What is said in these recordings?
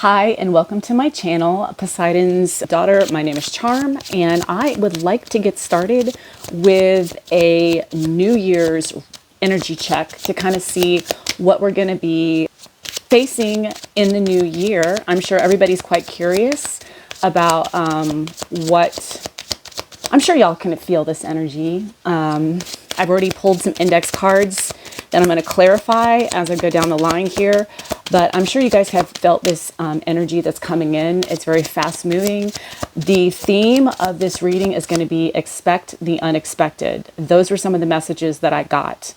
Hi, and welcome to my channel, Poseidon's Daughter. My name is Charm, and I would like to get started with a New Year's energy check to kind of see what we're going to be facing in the new year. I'm sure everybody's quite curious about what I'm sure y'all can feel this energy. I've already pulled some index cards that I'm going to clarify as I go down the line here. But I'm sure you guys have felt this energy that's coming in. It's very fast moving. The theme of this reading is going to be expect the unexpected. Those were some of the messages that I got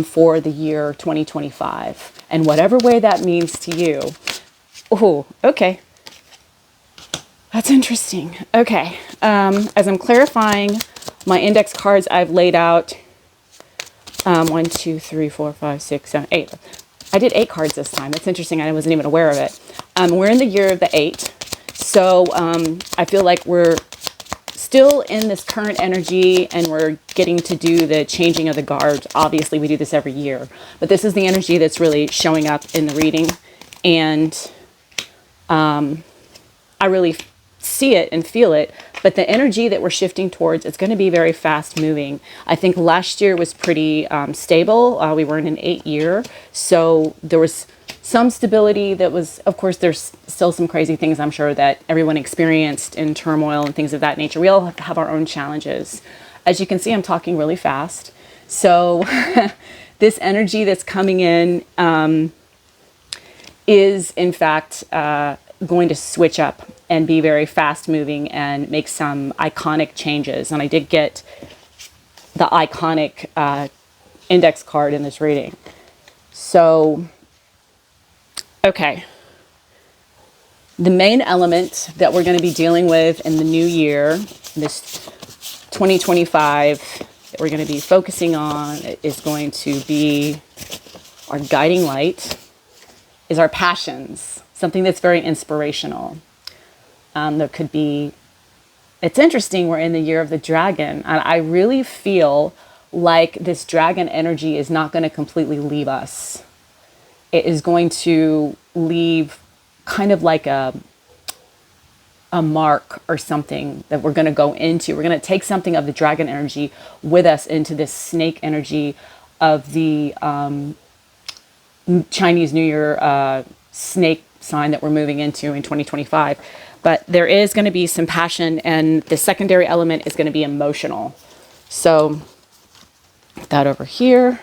for the year 2025. And whatever way that means to you. Oh, okay. That's interesting. Okay. As I'm clarifying my index cards, I've laid out 1, 2, 3, 4, 5, 6, 7, 8. I did 8 cards this time. It's interesting. I wasn't even aware of it. We're in the year of the 8. So I feel like we're still in this current energy and we're getting to do the changing of the guard. Obviously, we do this every year. But this is the energy that's really showing up in the reading. And I really see it and feel it, but the energy that we're shifting towards, it's going to be very fast moving. I think last year was pretty stable. We were in an 8 year, so there was some stability that was, of course, there's still some crazy things I'm sure that everyone experienced in turmoil and things of that nature. We all have our own challenges. As you can see, I'm talking really fast. So this energy that's coming in is, in fact, going to switch up and be very fast moving and make some iconic changes. And I did get the iconic index card in this reading. So, okay. The main element that we're going to be dealing with in the new year, this 2025, that we're going to be focusing on is going to be our guiding light, is our passions. Something that's very inspirational. There could be, it's interesting, we're in the year of the dragon, and I really feel like this dragon energy is not going to completely leave us. It is going to leave kind of like a mark or something that we're going to go into. We're going to take something of the dragon energy with us into this snake energy of the Chinese New Year snake sign that we're moving into in 2025. But there is going to be some passion, and the secondary element is going to be emotional. So that over here.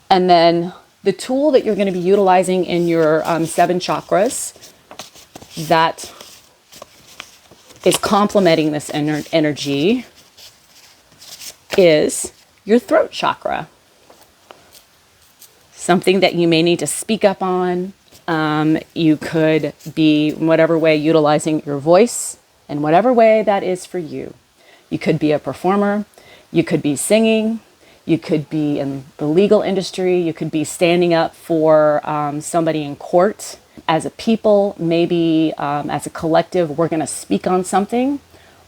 And then the tool that you're going to be utilizing in your 7 chakras that is complementing this energy is your throat chakra. Something that you may need to speak up on. You could be, in whatever way, utilizing your voice in whatever way that is for you. You could be a performer. You could be singing. You could be in the legal industry. You could be standing up for somebody in court. As a people, maybe as a collective, we're going to speak on something.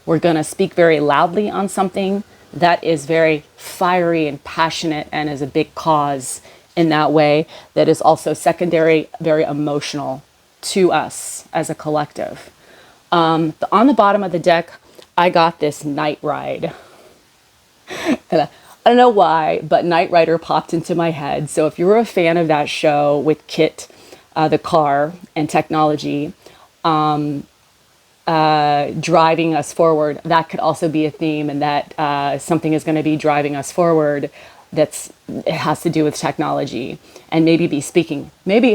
We're going to speak very loudly on something that is very fiery and passionate and is a big cause in that way, that is also secondary, very emotional to us as a collective. On the bottom of the deck, I got this Night Ride. And I don't know why, but Knight Rider popped into my head. So if you were a fan of that show with Kit, the car, and technology, driving us forward, that could also be a theme, and that something is going to be driving us forward. It has to do with technology, and maybe it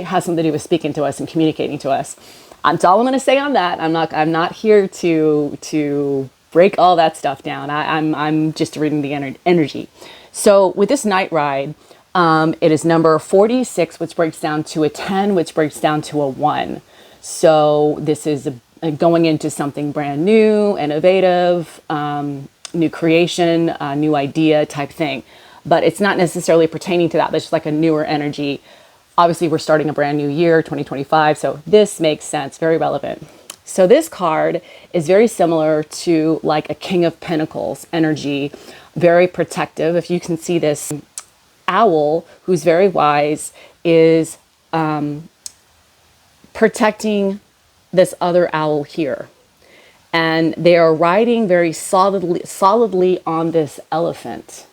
has something to do with speaking to us and communicating to us. That's all I'm going to say on that. I'm not here to break all that stuff down. I'm just reading the energy. So with this Night Ride, it is number 46, which breaks down to a 10, which breaks down to a 1. So this is going into something brand new, innovative, new creation, new idea type thing. But it's not necessarily pertaining to that. That's just like a newer energy. Obviously, we're starting a brand new year, 2025. So this makes sense, very relevant. So this card is very similar to like a King of Pentacles energy, very protective. If you can see this owl, who's very wise, is protecting this other owl here. And they are riding very solidly on this elephant.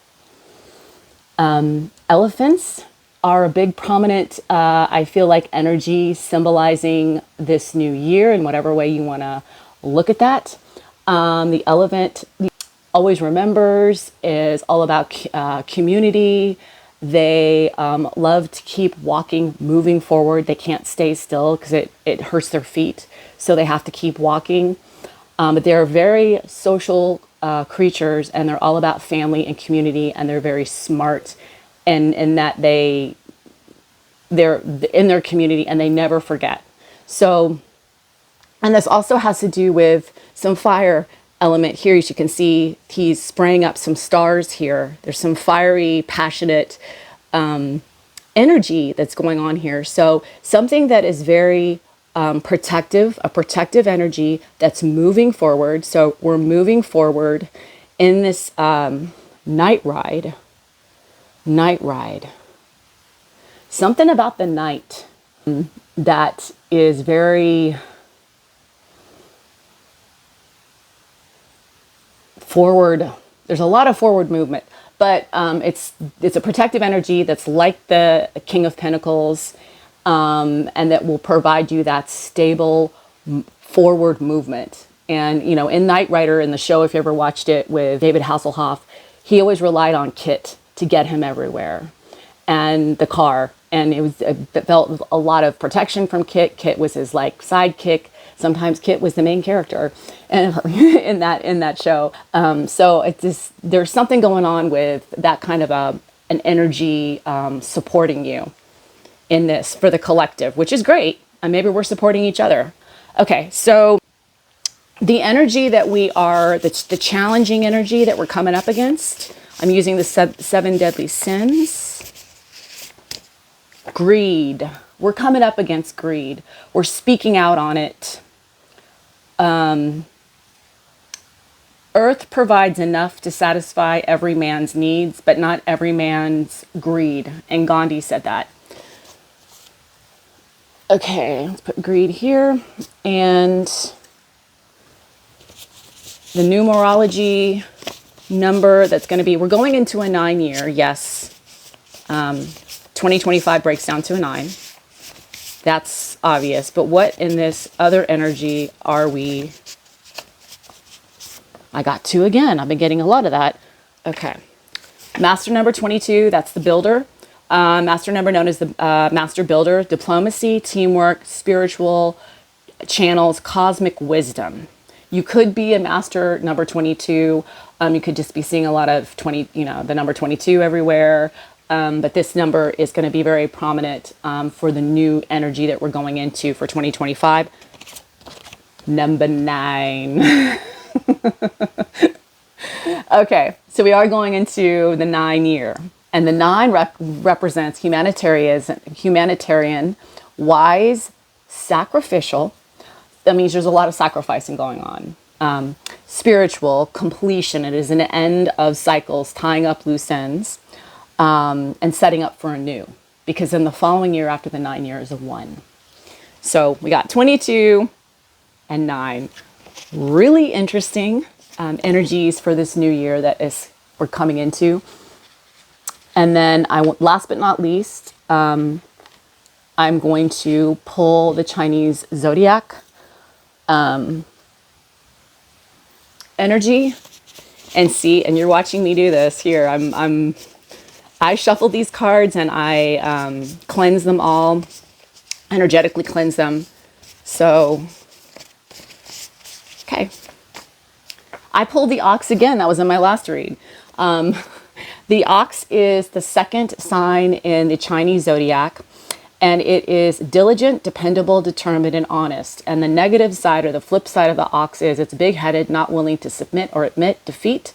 Elephants are a big prominent, I feel like, energy symbolizing this new year in whatever way you want to look at that. The elephant always remembers, is all about community. They love to keep walking, moving forward. They can't stay still because it hurts their feet. So they have to keep walking. But they're very social creatures, and they're all about family and community, and they're very smart in that they're in their community and they never forget. So, and this also has to do with some fire element here. As you can see, he's spraying up some stars here. There's some fiery, passionate energy that's going on here. So something that is very protective, a protective energy that's moving forward. So we're moving forward in this night ride. Something about the night that is very forward. There's a lot of forward movement, but it's a protective energy that's like the King of Pentacles, and that will provide you that stable forward movement. And you know, in Knight Rider, in the show, if you ever watched it with David Hasselhoff, he always relied on Kit to get him everywhere, and the car. And it felt a lot of protection from Kit. Kit was his like sidekick. Sometimes Kit was the main character, and in that show. So it's just, there's something going on with that kind of an energy supporting you in this for the collective, which is great. And maybe we're supporting each other. Okay, so the energy that the challenging energy that we're coming up against, I'm using the seven deadly sins. Greed. We're coming up against greed. We're speaking out on it. Earth provides enough to satisfy every man's needs, but not every man's greed. And Gandhi said that. Okay, let's put greed here. And the numerology number that's going to be, we're going into a 9 year, yes. 2025 breaks down to a 9. That's obvious. But what in this other energy are we? I got 2 again. I've been getting a lot of that. Okay. Master number 22, that's the builder. Master number known as the master builder, diplomacy, teamwork, spiritual channels, cosmic wisdom. You could be a master number 22. You could just be seeing a lot of the number 22 everywhere. But this number is going to be very prominent for the new energy that we're going into for 2025. Number 9. Okay, so we are going into the 9 year. And the 9 represents humanitarian, wise, sacrificial. That means there's a lot of sacrificing going on. Spiritual, completion. It is an end of cycles, tying up loose ends. And setting up for a new, because then the following year after the 9 year is a 1. So we got 22 and 9. Really interesting energies for this new year that we're coming into. And then last but not least, I'm going to pull the Chinese zodiac energy and see. And you're watching me do this here. I shuffle these cards and I cleanse them all, energetically cleanse them. So, okay. I pulled the ox again. That was in my last read. The ox is the second sign in the Chinese zodiac, and it is diligent, dependable, determined, and honest. And the negative side, or the flip side of the ox, is it's big-headed, not willing to submit or admit defeat.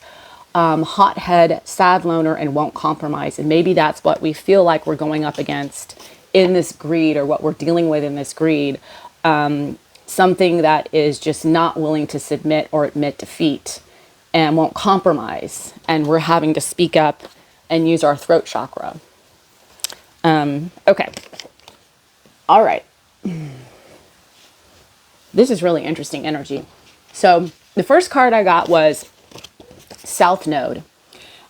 Hothead, sad loner, and won't compromise. And maybe that's what we feel like we're going up against in this greed, or what we're dealing with in this greed. Something that is just not willing to submit or admit defeat and won't compromise. And we're having to speak up and use our throat chakra. Okay. All right. This is really interesting energy. So the first card I got was South Node.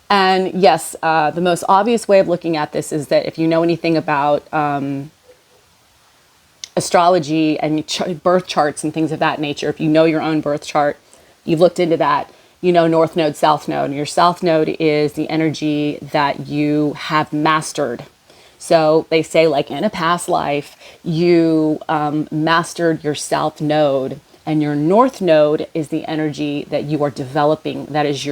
And yes, the most obvious way of looking at this is that if you know anything about astrology and birth charts and things of that nature, if you know your own birth chart, you've looked into that, you know North Node, South Node. And your South Node is the energy that you have mastered. So they say, like in a past life, you mastered your South Node, and your North Node is the energy that you are developing. That is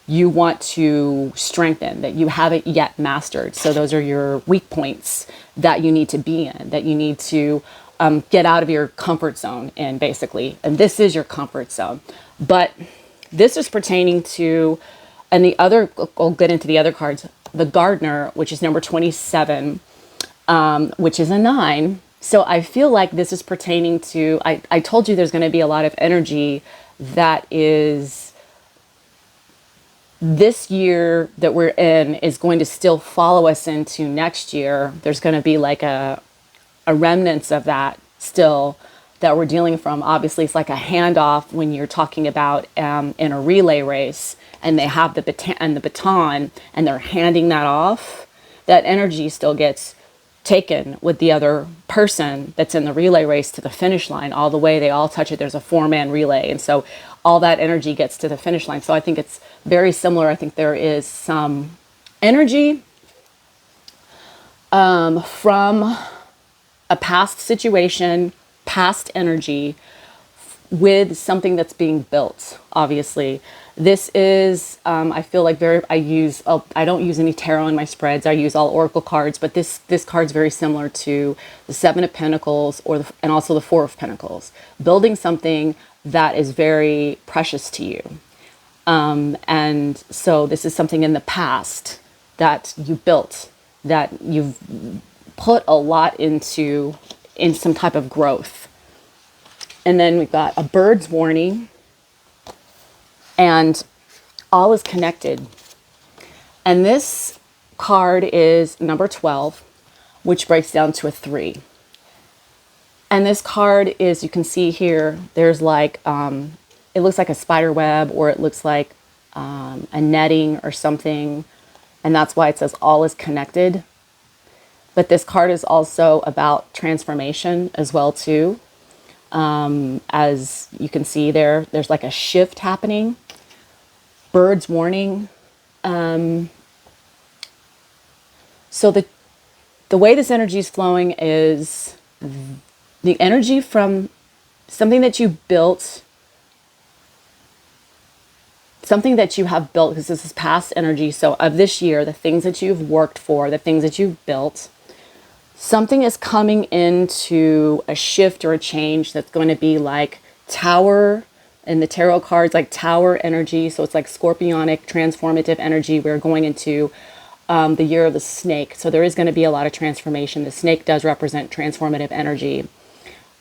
you want to strengthen, that you haven't yet mastered. So those are your weak points that you need to be in, that you need to get out of your comfort zone in, basically. And this is your comfort zone. But this is pertaining to, and the other, I'll get into the other cards, the Gardener, which is number 27, which is a 9. So I feel like this is pertaining to, I told you there's going to be a lot of energy that is, this year that we're in is going to still follow us into next year. There's going to be like a remnants of that still that we're dealing from. Obviously, it's like a handoff when you're talking about in a relay race and they have the baton and they're handing that off. That energy still gets taken with the other person that's in the relay race to the finish line. All the way, they all touch it. There's a 4-man relay. And so all that energy gets to the finish line. So I think it's very similar. I think there is some energy from a past situation, past energy with something that's being built, obviously. This is, I feel like I don't use any tarot in my spreads. I use all oracle cards, but this card's very similar to the 7 of Pentacles and also the 4 of Pentacles. Building something that is very precious to you. And so this is something in the past that you built, that you've put a lot into in some type of growth. And then we've got a bird's warning, and all is connected. And this card is number 12, which breaks down to a 3. And this card is, you can see here, there's like, it looks like a spider web, or it looks like a netting or something. And that's why it says all is connected. But this card is also about transformation as well too. As you can see there's like a shift happening. Bird's warning. So the way this energy is flowing is the energy from something that you built, something that you have built, because this is past energy. So of this year, the things that you've worked for, the things that you've built, something is coming into a shift or a change that's going to be like Tower in the tarot cards, like Tower energy. So it's like scorpionic, transformative energy. We're going into the year of the snake. So there is going to be a lot of transformation. The snake does represent transformative energy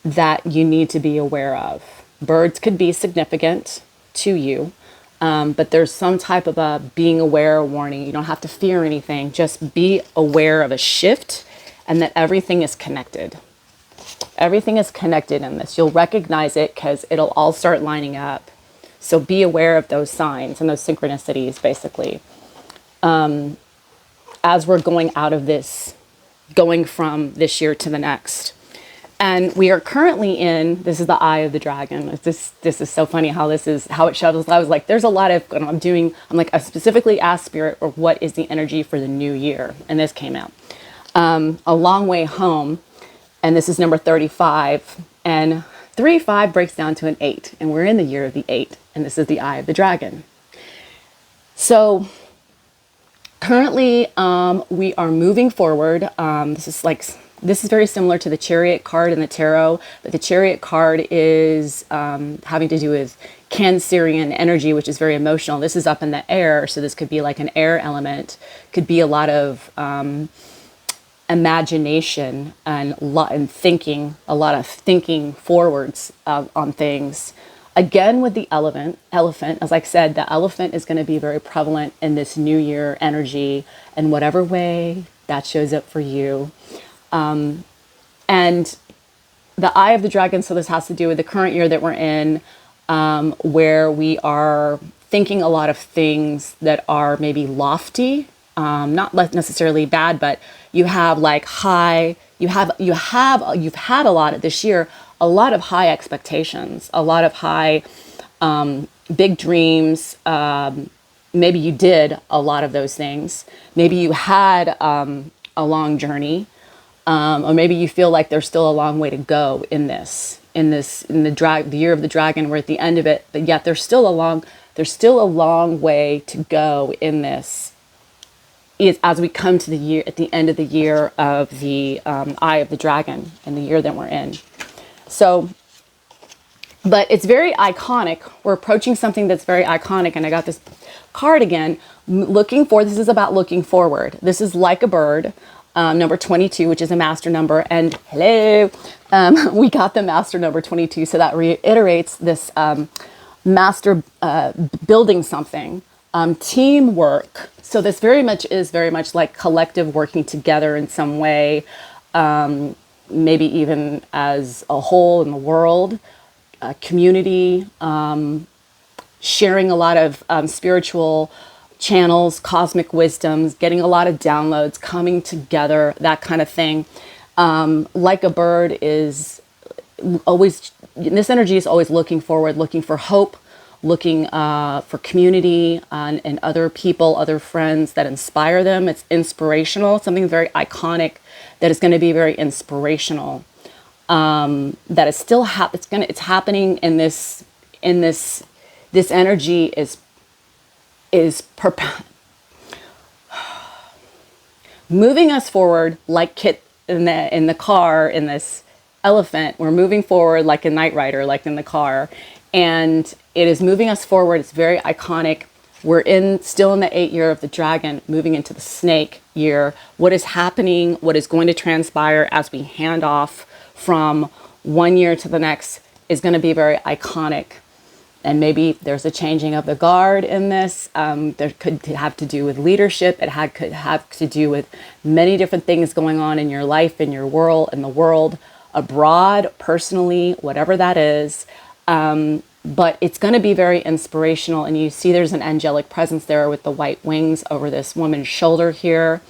that you need to be aware of. Birds could be significant to you, but there's some type of a being aware warning. You don't have to fear anything. Just be aware of a shift, and that everything is connected. Everything is connected in this. You'll recognize it because it'll all start lining up. So be aware of those signs and those synchronicities, basically. As we're going out of this, going from this year to the next. And we are currently in, this is the Eye of the Dragon. This is so funny how it shuttles. I was like, there's a lot of, I'm like, I specifically asked Spirit, or what is the energy for the new year? And this came out. A Long Way Home, and this is number 35, and 3-5 breaks down to an 8, and we're in the year of the 8, and this is the Eye of the Dragon. So currently, we are moving forward. This is very similar to the Chariot card in the tarot, but the Chariot card is having to do with Cancerian energy, which is very emotional. This is up in the air, so this could be like an air element, could be a lot of imagination and thinking, a lot of thinking forwards on things. Again, with the elephant, as I said, the elephant is going to be very prevalent in this new year energy in whatever way that shows up for you. And the eye of the dragon. So this has to do with the current year that we're in, where we are thinking a lot of things that are maybe lofty, not necessarily bad, but you have like high, you've had a lot of this year, a lot of high expectations, a lot of high, big dreams. Maybe you did a lot of those things. Maybe you had a long journey, or maybe you feel like there's still a long way to go in the year of the dragon. We're at the end of it, but yet there's still a long way to go in this. As we come to the year, at the end of the year of the eye of the dragon, and the year that we're in. So, but it's very iconic. We're approaching something that's very iconic, and I got this card again. This is about looking forward. This is like a bird, number 22, which is a master number. And hello, we got the master number 22. So that reiterates this master building something, teamwork. So this very much like collective working together in some way, maybe even as a whole in the world, community, sharing a lot of spiritual channels, cosmic wisdoms, getting a lot of downloads, coming together, that kind of thing. Like a bird is always, this energy is always looking forward, looking for hope, looking for community and other people, other friends that inspire them. It's inspirational, something very iconic that is going to be very inspirational. That is still it's happening in this energy is moving us forward like Kit in the car, in this elephant. We're moving forward like a Knight Rider, like in the car, and it is moving us forward. It's very iconic. We're still in the 8th year of the dragon, moving into the snake year. What is happening, what is going to transpire as we hand off from one year to the next is going to be very iconic. And maybe there's a changing of the guard in this. There could have to do with leadership. Could have to do with many different things going on in your life, in your world, in the world, abroad, personally, whatever that is. But it's going to be very inspirational. And you see there's an angelic presence there with the white wings over this woman's shoulder here.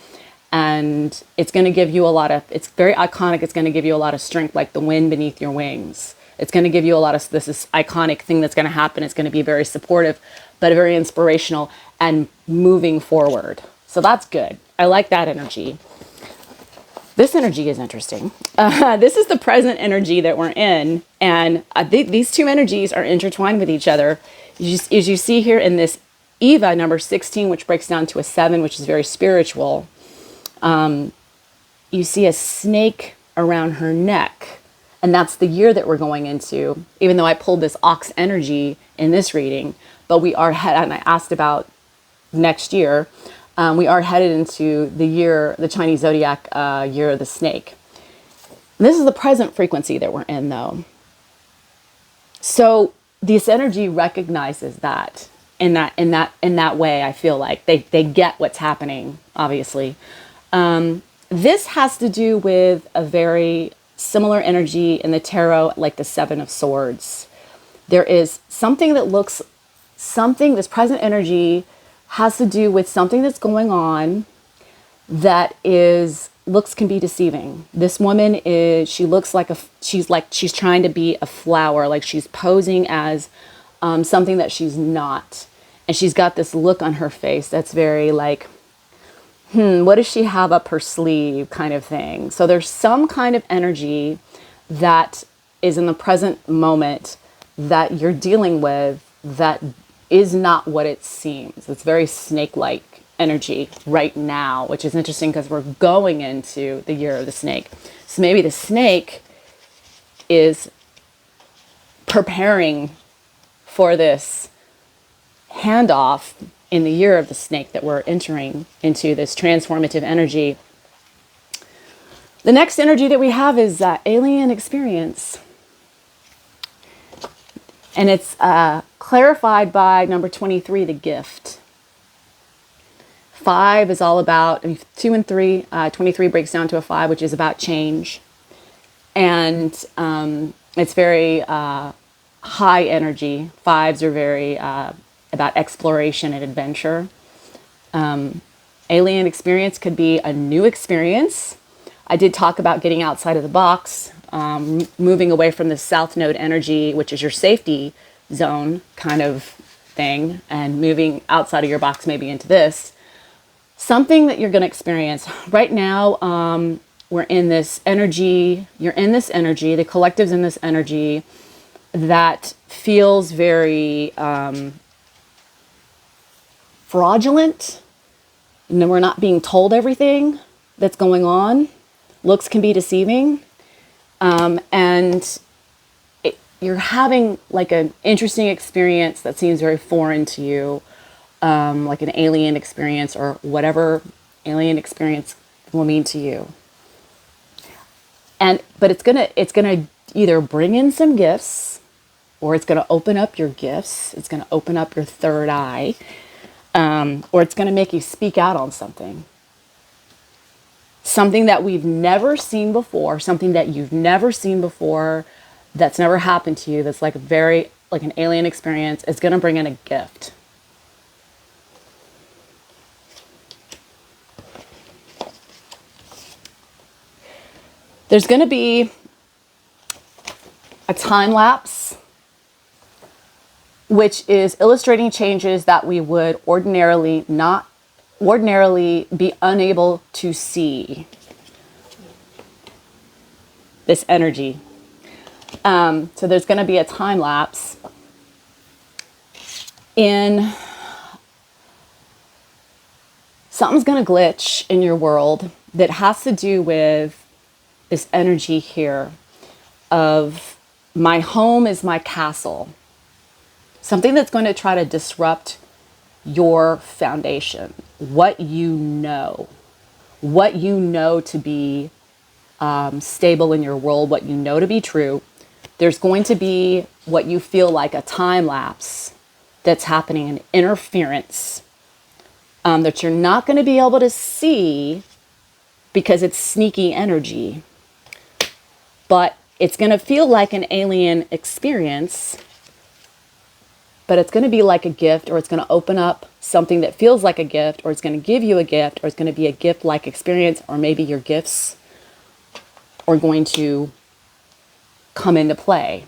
And it's going to give you it's very iconic. It's going to give you a lot of strength, like the wind beneath your wings. It's going to give you this is iconic thing that's going to happen. It's going to be very supportive, but very inspirational and moving forward. So that's good. I like that energy. This energy is interesting. This is the present energy that we're in. And these two energies are intertwined with each other. As you see here in this Eva number 16, which breaks down to a 7, which is very spiritual. You see a snake around her neck. And that's the year that we're going into, even though I pulled this ox energy in this reading, but we are and I asked about next year, we are headed into the Chinese zodiac year of the snake. This is the present frequency that we're in, though. So this energy recognizes that in that way. I feel like they get what's happening, obviously. This has to do with a very similar energy in the tarot, like the 7 of Swords. There is something this present energy has to do with something that's going on that can be deceiving. This woman she looks like she's trying to be a flower, like she's posing as something that she's not. And she's got this look on her face that's very like, what does she have up her sleeve kind of thing. So there's some kind of energy that is in the present moment that you're dealing with that is not what it seems. It's very snake-like energy right now, which is interesting because we're going into the year of the snake. So maybe the snake is preparing for this handoff in the year of the snake that we're entering into, this transformative energy. The next energy that we have is alien experience. And it's clarified by number 23, the gift. 5 is all about, 2 and 3, 23 breaks down to a 5, which is about change. And it's very high energy. Fives are very about exploration and adventure. Alien experience could be a new experience. I did talk about getting outside of the box, moving away from the south node energy, which is your safety zone kind of thing, and moving outside of your box, maybe into this. Something that you're going to experience right now. We're in this energy. You're in this energy. The collective's in this energy that feels very fraudulent. And then we're not being told everything that's going on. Looks can be deceiving. And you're having like an interesting experience that seems very foreign to you, like an alien experience or whatever alien experience will mean to you. But it's gonna either bring in some gifts, or it's gonna open up your gifts. It's gonna open up your third eye. Or it's going to make you speak out on something. Something that we've never seen before, something that you've never seen before, that's never happened to you, that's like an alien experience. It's going to bring in a gift. There's going to be a time lapse, which is illustrating changes that we would ordinarily be unable to see. This energy. So there's going to be a time lapse in something's going to glitch in your world that has to do with this energy here of my home is my castle. Something that's going to try to disrupt your foundation, what you know to be stable in your world, what you know to be true. There's going to be what you feel like a time lapse that's happening, an interference that you're not going to be able to see because it's sneaky energy. But it's going to feel like an alien experience. But it's going to be like a gift, or it's going to open up something that feels like a gift, or it's going to give you a gift, or it's going to be a gift-like experience, or maybe your gifts are going to come into play.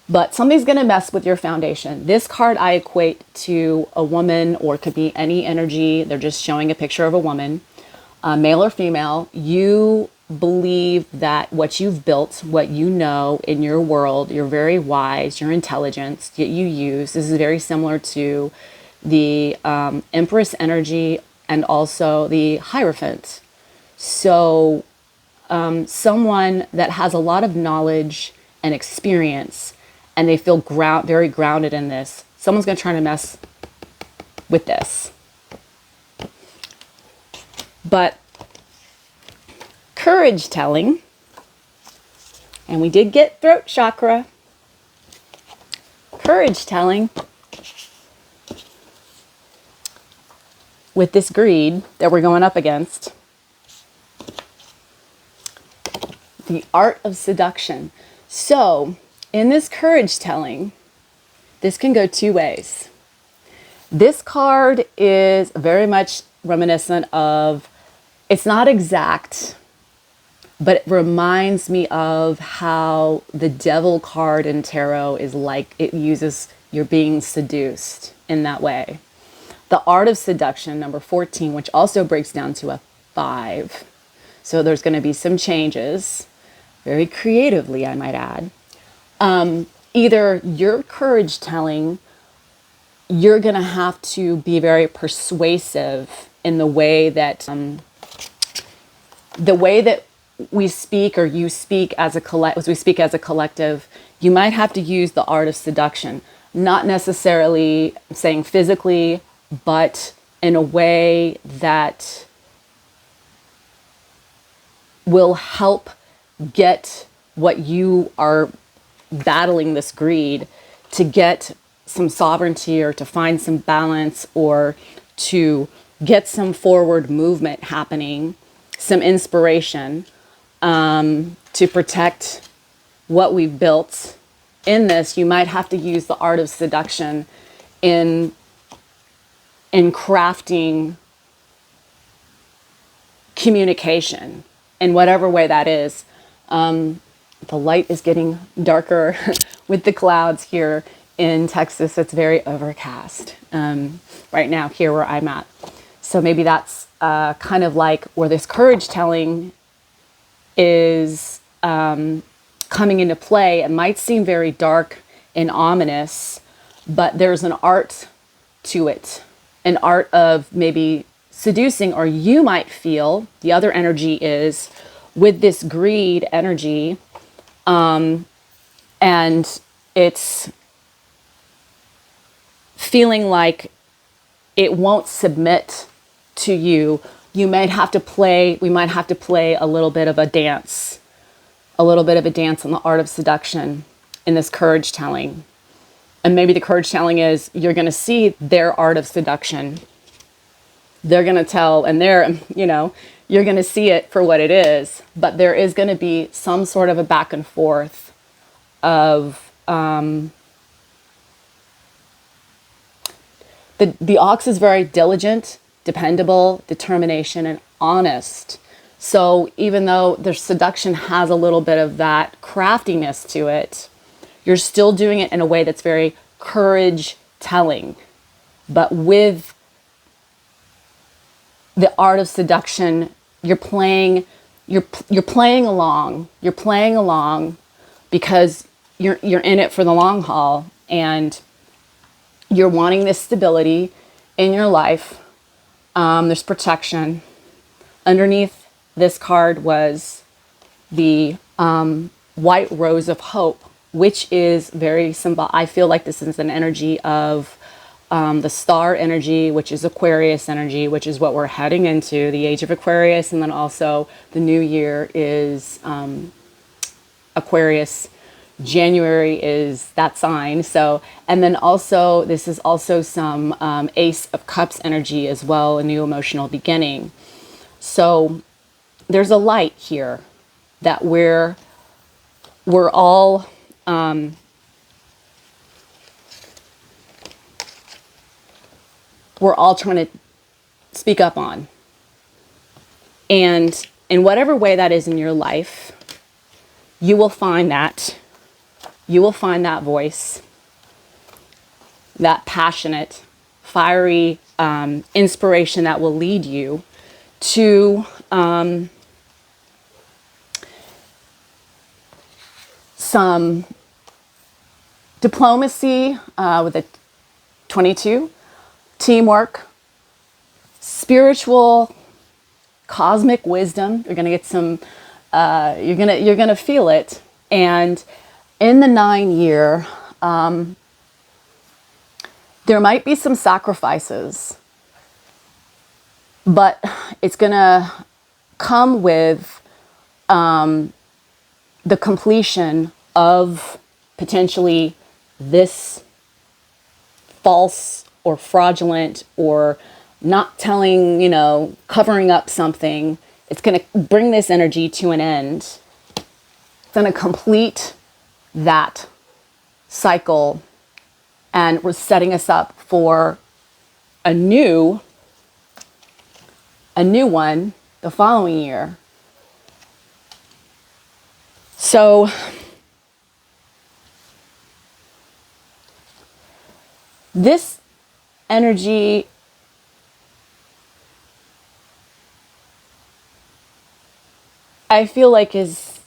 But something's going to mess with your foundation. This card I equate to a woman, or it could be any energy. They're just showing a picture of a woman, male or female. You believe that what you've built, what you know in your world, you're very wise, your intelligence that you use. This is very similar to the Empress energy and also the Hierophant. So someone that has a lot of knowledge and experience, and they feel very grounded in this. Someone's going to try to mess with this. But courage telling, and we did get throat chakra. Courage telling with this greed that we're going up against. The art of seduction. So in this courage telling, this can go two ways. This card is very much reminiscent of, it's not exact, but it reminds me of how the devil card in tarot is like, it uses you're being seduced in that way. The art of seduction, number 14, which also breaks down to a 5. So there's going to be some changes, very creatively, I might add. Either your courage telling, you're going to have to be very persuasive in the way that we speak, or you speak as as we speak as a collective. You might have to use the art of seduction, not necessarily saying physically, but in a way that will help get what you are battling, this greed, to get some sovereignty, or to find some balance, or to get some forward movement happening, some inspiration. to protect what we've built in this, you might have to use the art of seduction in crafting communication in whatever way that is. The light is getting darker with the clouds here in Texas. It's very overcast right now here where I'm at. So maybe that's kind of like where this courage telling is coming into play. It might seem very dark and ominous, but there's an art to it, an art of maybe seducing, or you might feel the other energy is with this greed energy, and it's feeling like it won't submit to you. We might have to play a little bit of a dance on the art of seduction in this courage telling. And maybe the courage telling is you're going to see their art of seduction. They're going to tell, and you're going to see it for what it is, but there is going to be some sort of a back and forth of, the ox is very diligent, dependable, determination, and honest. So even though their seduction has a little bit of that craftiness to it, you're still doing it in a way that's very courage telling, but with the art of seduction, you're playing along because you're in it for the long haul, and you're wanting this stability in your life. There's protection. Underneath this card was the white rose of hope, which is very symbol. I feel like this is an energy of the star energy, which is Aquarius energy, which is what we're heading into, the age of Aquarius. And then also the new year is Aquarius. January is that sign. So, and then also this is also some Ace of Cups energy as well, a new emotional beginning. So there's a light here that we're all trying to speak up on. And in whatever way that is in your life, you will find that voice, that passionate, fiery inspiration that will lead you to some diplomacy with a 22, teamwork, spiritual, cosmic wisdom. You're going to get some, you're going to feel it. And in the 9 year, there might be some sacrifices, but it's going to come with the completion of potentially this false or fraudulent or not telling, covering up something. It's going to bring this energy to an end. It's going to complete that cycle, and we're setting us up for a new one the following year. So this energy I feel like is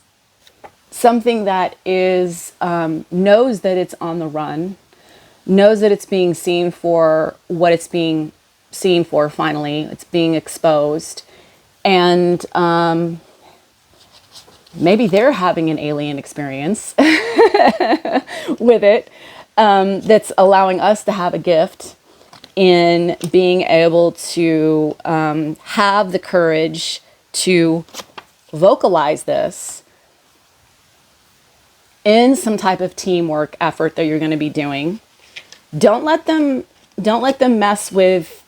something that is knows that it's on the run, knows that it's being seen for what it's being seen for. Finally, it's being exposed, and maybe they're having an alien experience with it, that's allowing us to have a gift in being able to have the courage to vocalize this in some type of teamwork effort that you're going to be doing. Don't let them mess with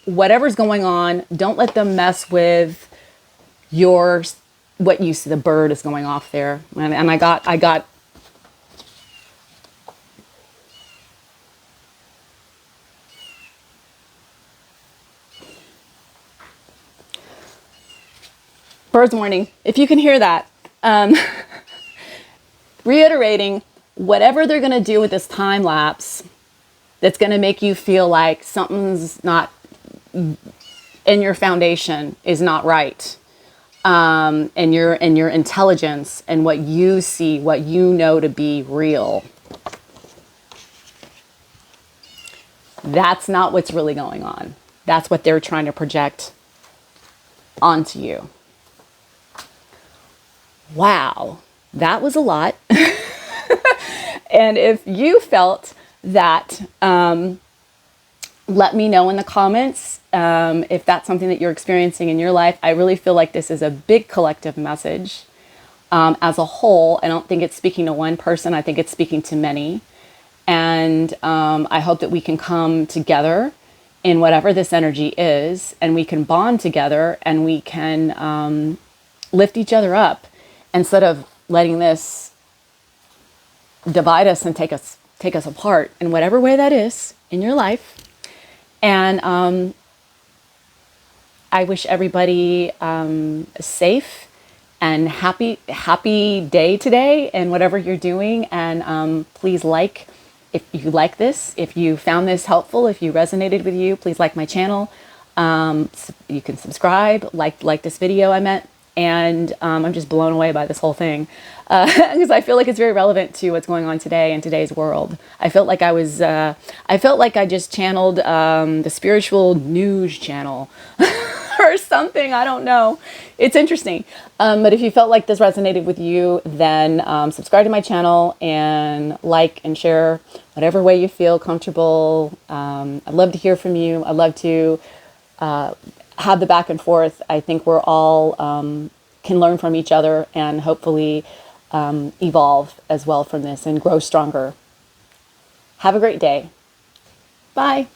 whatever's going on. Don't let them mess with your what you see. The bird is going off there, and I got bird's warning. If you can hear that, reiterating, whatever they're going to do with this time lapse, that's going to make you feel like something's not in your foundation is not right. And your intelligence and what you see, what you know to be real. That's not what's really going on. That's what they're trying to project onto you. Wow, that was a lot. And if you felt that, let me know in the comments if that's something that you're experiencing in your life. I really feel like this is a big collective message as a whole. I don't think it's speaking to one person. I think it's speaking to many. And I hope that we can come together in whatever this energy is, and we can bond together, and we can lift each other up instead of letting this divide us and take us apart in whatever way that is in your life. And I wish everybody a safe and happy day today and whatever you're doing. And please like, if you like this, if you found this helpful, if you resonated with you, please like my channel. You can subscribe, like this video I meant. And I'm just blown away by this whole thing because I feel like it's very relevant to what's going on today in today's world. I felt like I just channeled the spiritual news channel or something. I don't know. It's interesting. But if you felt like this resonated with you, then subscribe to my channel and like and share whatever way you feel comfortable. I'd love to hear from you. I'd love to have the back and forth. I think we're all can learn from each other and hopefully evolve as well from this and grow stronger. Have a great day. Bye.